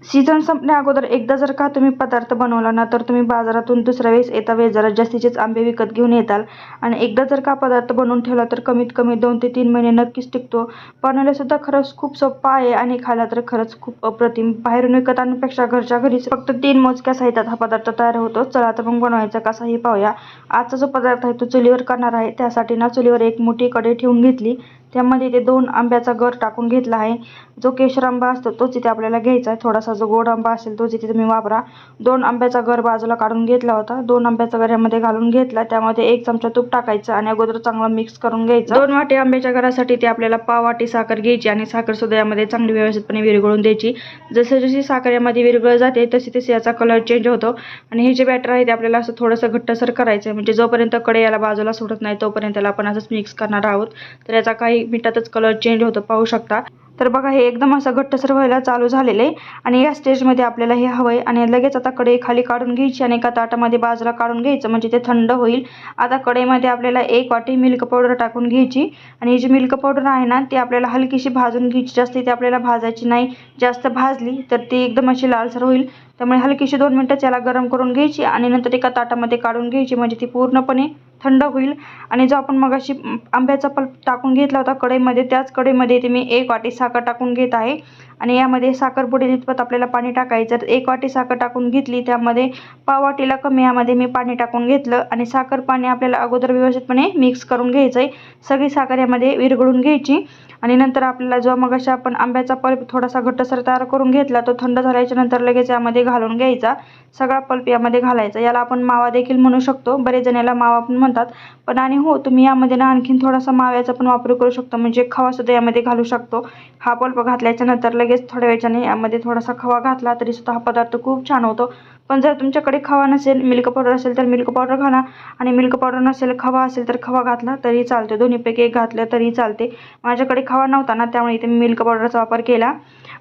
Season संपण्या अगोदर एकदा जर का तुम्ही पदार्थ बनवला ना, तर तुम्ही बाजारातून दुसऱ्या वेळेस येता वेळेस जरा जास्तीचेच आंबे विकत घेऊन येताल. आणि एकदा जर का पदार्थ बनवून ठेवला तर कमीत कमी 2 ते 3 महिने नक्कीच टिकतो. बनवायला सुद्धा खरंच खूप सोपा आहे आणि खायला तर खरंच खूप अप्रतिम. बाहेरून विकत आणण्यापेक्षा घरच्या घरीच फक्त 3 मोजक्या साहित्यात हा पदार्थ तयार होतो. चला तर मग बनवायचा कसाही पाहूया. आजचा जो पदार्थ आहे तो चुलीवर करणार आहे. त्यासाठी ना चुलीवर एक मोठी कढई ठेवून घेतली. त्यामध्ये ते 2 आंब्याचा गर टाकून घेतला आहे. जो केशर आंबा असतो तोच इथे आपल्याला घ्यायचा आहे. थोडासा जो गोड आंबा असेल तोच इथे तुम्ही वापरा. 2 आंब्याचा गर बाजूला काढून घेतला होता. 2 आंब्याचा गर यामध्ये घालून घेतला. त्यामध्ये 1 चमचा तूप टाकायचं आणि अगोदर चांगलं मिक्स करून घ्यायचं. 2 वाटी आंब्याच्या गरासाठी ते आपल्याला पाव वाटी साखर घ्यायची आणि साखर सुद्धा यामध्ये चांगली व्यवस्थितपणे विरघळून द्यायची. जशी साखर यामध्ये विरघळ जाते तशी याचा कलर चेंज होतो. आणि हे जे बॅटर आहे ते आपल्याला असं थोडंसं घट्टसर करायचं आहे. म्हणजे जोपर्यंत कढई याला बाजूला सोडत नाही तोपर्यंत त्याला आपण असंच मिक्स करणार आहोत. तर याचा काही मिनिटातच कलर चेंज होतो, पाहू शकता. तर बघा हे एकदम असं घट्टसर व्हायला चालू झालेलं आहे. आणि या स्टेजमध्ये आपल्याला हे हवं आहे. आणि लगेच आता कढई खाली काढून घ्यायची आणि एका ताटामध्ये बाजूला काढून घ्यायचं, म्हणजे ते थंड होईल. आता कढईमध्ये आपल्याला 1 वाटी मिल्क पावडर टाकून घ्यायची. आणि ही जी मिल्क पावडर आहे ना ती आपल्याला हलकीशी भाजून घ्यायची. जास्त ती आपल्याला भाजायची नाही. जास्त भाजली तर ती एकदम अशी लालसर होईल. त्यामुळे हलकीशी 2 मिनिटं याला गरम करून घ्यायची आणि नंतर एका ताटामध्ये काढून घ्यायची, म्हणजे ती पूर्णपणे थंड होईल. आणि जो आपण मगाशी आंब्याचा पल्प टाकून घेतला होता कढईमध्ये, त्याच कढईमध्ये इथे मी 1 वाटी साखर टाकून घेत आहे. आणि यामध्ये साखर बुडेल इतपत आपल्याला पाणी टाकायचं. 1 वाटी साखर टाकून घेतली, त्यामध्ये पाव वाटीला कमी यामध्ये मी पाणी टाकून घेतलं. आणि साखर पाणी आपल्याला अगोदर व्यवस्थितपणे मिक्स करून घ्यायचं आहे. सगळी साखर यामध्ये विरघळून घ्यायची. आणि नंतर आपल्याला जो मगाशी आपण आंब्याचा पल्प थोडासा घट्टसर तयार करून घेतला तो थंड झाल्याच्या नंतर लगेच यामध्ये घालून घ्यायचा. सगळा पल्प यामध्ये घालायचा. याला आपण मावा देखील म्हणू शकतो. बरेच जण याला मावा पण म्हणतात. पण आणि हो, तुम्ही यामध्ये ना आणखीन थोडासा माव्याचा पण वापर करू शकता, म्हणजे खवा सुद्धा यामध्ये घालू शकतो. हा पल्प घातल्याच्या नंतर लगेच थोड्या वेळाने यामध्ये थोडासा खवा घातला तरी सुद्धा हा पदार्थ खूप छान होतो. पण जर तुमच्याकडे खवा नसेल, मिल्क पावडर असेल तर मिल्क पावडर घाला. आणि मिल्क पावडर नसेल, खवा असेल तर खवा घातला तरी चालते. दोन्हीपैकी एक घातलं तरी चालते. माझ्याकडे खवा नव्हता ना, त्यामुळे इथे मी मिल्क पावडरचा वापर केला.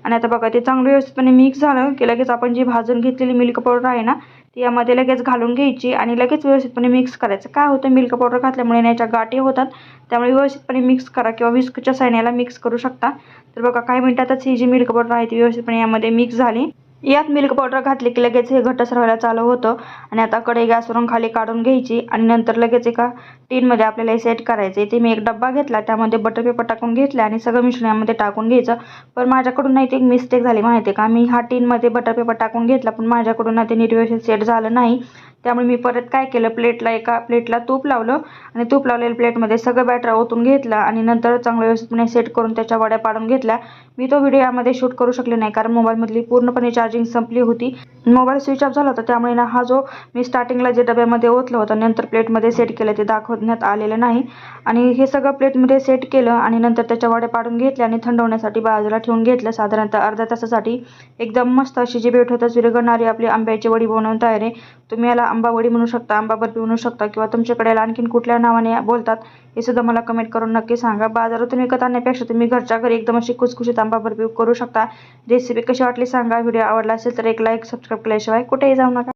आणि आता बघा ते चांगलं व्यवस्थितपणे मिक्स झालं की लगेच आपण जी भाजून घेतलेली मिल्क पावडर आहे ना ती यामध्ये लगेच घालून घ्यायची आणि लगेच व्यवस्थितपणे मिक्स करायचं. काय होतं, मिल्क पावडर घातल्यामुळे याच्या गाठी होतात. त्यामुळे व्यवस्थितपणे मिक्स करा किंवा विस्कच्या साहाय्याने मिक्स करू शकता. तर बघा काही मिनिटातच ही जी मिल्क पावडर आहे ती व्यवस्थितपणे यामध्ये मिक्स झाली. यात मिल्क पावडर घातली की लगेच हे घट्टसर व्हायला चालू होतं. आणि आता कढई गॅसवरून खाली काढून घ्यायची आणि नंतर लगेच एका टीनमध्ये आपल्याला हे सेट करायचं. इथे मी एक डब्बा घेतला, त्यामध्ये बटर पेपर टाकून घेतला आणि सगळं मिश्रण यामध्ये टाकून घ्यायचं. पण माझ्याकडून नाही ते एक मिस्टेक झाली माहिती आहे का, मी हा टीनमध्ये बटर पेपर टाकून घेतला पण माझ्याकडून ना ते नीट व्यवस्थित सेट झालं नाही. त्यामुळे मी परत काय केलं, एका प्लेटला तूप लावलं आणि तूप लावलेल्या प्लेटमध्ये सगळं बॅटर ओतून घेतलं आणि नंतर चांगलं व्यवस्थितपणे सेट करून त्याच्या वड्या पाडून घेतल्या. मी तो व्हिडिओ यामध्ये शूट करू शकले नाही कारण मोबाईलमधली पूर्णपणे चार्जिंग संपली होती. मोबाईल स्विच ऑफ झाला होता. त्यामुळे ना हा जो मी स्टार्टिंगला जे डब्यामध्ये ओतलं होतं नंतर प्लेटमध्ये सेट केलं ते दाखवण्यात आलेलं नाही. आणि हे सगळं प्लेटमध्ये सेट केलं आणि नंतर त्याच्या वड्या पाडून घेतल्या आणि थंड होण्यासाठी बाजूला ठेवून घेतलं. साधारणतः अर्ध्या तासासाठी एकदम मस्त अशी जी होतच विरघळणारी आपली आंब्याची वडी बनवून तयार आहे. तुम्ही याला आंबा वडी म्हणू शकता, आंबा बर्फी म्हणू शकता किंवा तुमच्याकडे याला आणखीन कुठल्या नावाने बोलतात हे सुद्धा मला कमेंट करून नक्की सांगा. बाजारातून विकत आणण्यापेक्षा तुम्ही घरच्या घरी एकदम अशी खुसखुशीत आंबा बर्फी करू शकता. रेसिपी कशी वाटली सांगा. व्हिडिओ आवडला असेल तर एक लाईक, सबस्क्राईब केल्याशिवाय कुठेही जाऊ नका.